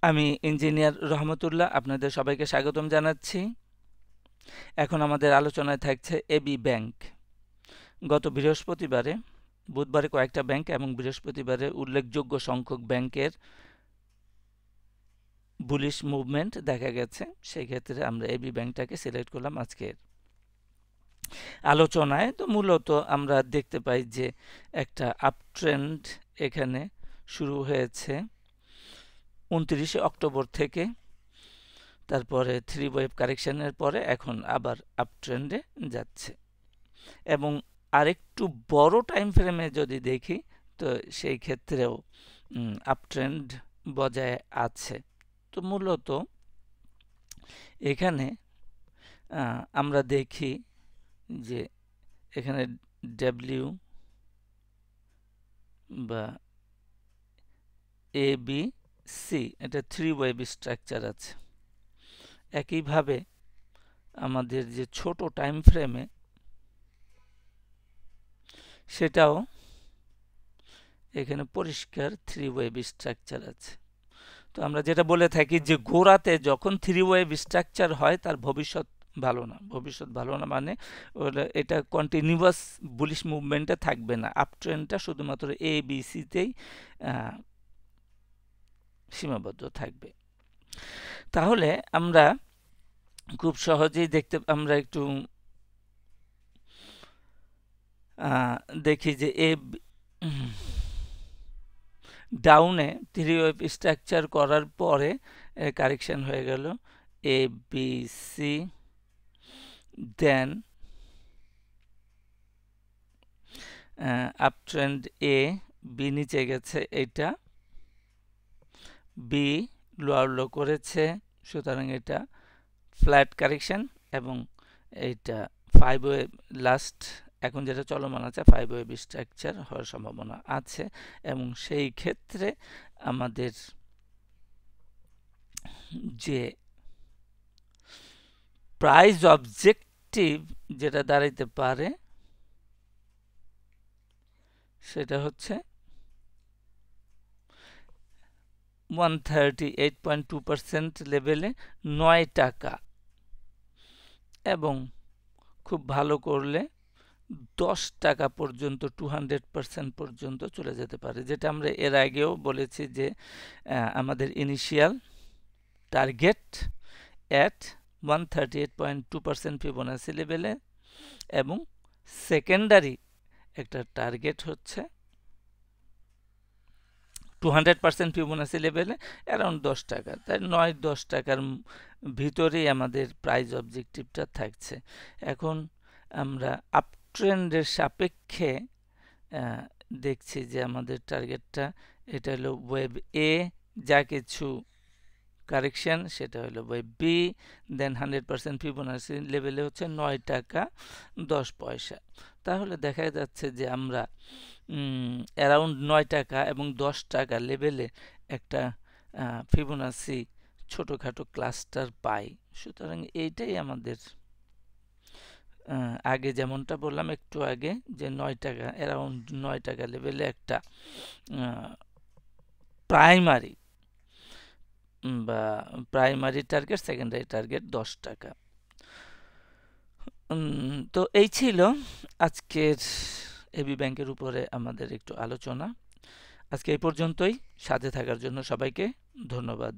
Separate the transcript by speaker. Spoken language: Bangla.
Speaker 1: আমি ইঞ্জিনিয়ার রহমতুল্লাহ আপনাদের সবাইকে স্বাগতম জানাচ্ছি। এখন আমাদের আলোচনায় থাকছে এবি ব্যাংক। গত বৃহস্পতিবারে, বুধবারে কয়েকটা ব্যাংক এবং বৃহস্পতিবারে উল্লেখযোগ্য সংখ্যক ব্যাংকের বুলিশ মুভমেন্ট দেখা গেছে। সেই ক্ষেত্রে আমরা এবি ব্যাংকটাকে সিলেক্ট করলাম আজকের আলোচনায়। তো মূলত আমরা দেখতে পাই যে একটা আপট্রেন্ড এখানে শুরু হয়েছে 29 অক্টোবর থেকে। তারপরে 3 ওয়েভ কারেকশনের পরে এখন আবার আপ ট্রেন্ডে যাচ্ছে এবং আরেকটু বড় টাইম ফ্রেমে যদি দেখি তো সেই ক্ষেত্রেও আপ ট্রেন্ড বজায় আছে। তো মূলত এখানে আমরা দেখি যে এখানে ডব্লিউ বা এ বি সি এটা 3 ওয়েভ স্ট্রাকচার আছে। একইভাবে আমাদের যে ছোট টাইম ফ্রেমে সেটাও এখানে পরিষ্কার 3 ওয়েভ স্ট্রাকচার আছে। তো আমরা যেটা বলে থাকি যে গোড়াতে যখন 3 ওয়েভ স্ট্রাকচার হয় তার ভবিষ্যৎ ভালো না। ভবিষ্যৎ ভালো না মানে এটা কন্টিনিউয়াস বুলিশ মুভমেন্টে থাকবে না। আপ ট্রেন্ডটা শুধুমাত্র এ বি সিতেই সীমাবদ্ধ থাকবে। তাহলে আমরা খুব সহজেই আমরা একটু দেখি যে ডাউনে 3 ওয়েভ স্ট্রাকচার করার পরে কারেকশন হয়ে গেল A B C, then up trend এ, বি নিচে গেছে, এটা বি লোয়ার লো করেছে, সুতরাং এটা ফ্ল্যাট কারেকশন এবং এইটা 5 ওয়েভ লাস্ট এখন যেটা চলমান আছে 5 ওয়েভ স্ট্রাকচার হওয়ার সম্ভাবনা আছে এবং সেই ক্ষেত্রে আমাদের যে প্রাইস অবজেক্টিভ যেটা দাঁড়াইতে পারে সেটা হচ্ছে 138.2% লেভেলে 9 টাকা এবং খুব ভালো করলে 10 টাকা পর্যন্ত 200% পর্যন্ত চলে যেতে পারে, যেটা আমরা এর আগেও বলেছি যে আমাদের ইনিশিয়াল টার্গেট অ্যাট 138.2% ফিবোনাসি লেভেলে এবং সেকেন্ডারি একটা টার্গেট হচ্ছে 200% ফিবোনাসি লেভেলে অ্যারাউন্ড 10 টাকা। তাই 9-10 টাকার ভিতরেই আমাদের প্রাইস অবজেক্টিভটা থাকছে। এখন আমরা আপ ট্রেন্ডের সাপেক্ষে দেখছি যে আমাদের টার্গেটটা এটা হলো ওয়েভ এ, যা কিছু কারেকশন সেটা হলো ওয়েভ বি, দেন 100% ফিবোনাসি লেভেলে হচ্ছে 9 টাকা 10 পয়সা। তাহলে দেখা যাচ্ছে যে আমরা অ্যারাউন্ড 9 টাকা এবং 10 টাকা লেভেলে একটা ফিবোনাসি ছোটোখাটো ক্লাস্টার পাই। সুতরাং এইটাই আমাদের আগে যেমনটা বললাম একটু আগে যে 9 টাকা অ্যারাউন্ড 9 টাকা লেভেলে একটা প্রাইমারি টার্গেট, সেকেন্ডারি টার্গেট 10 টাকা। তো এই ছিল আজকের এবি ব্যাংকের উপরে আমাদের একটু আলোচনা। আজকে এই পর্যন্তই। সাথে থাকার জন্য সবাইকে ধন্যবাদ।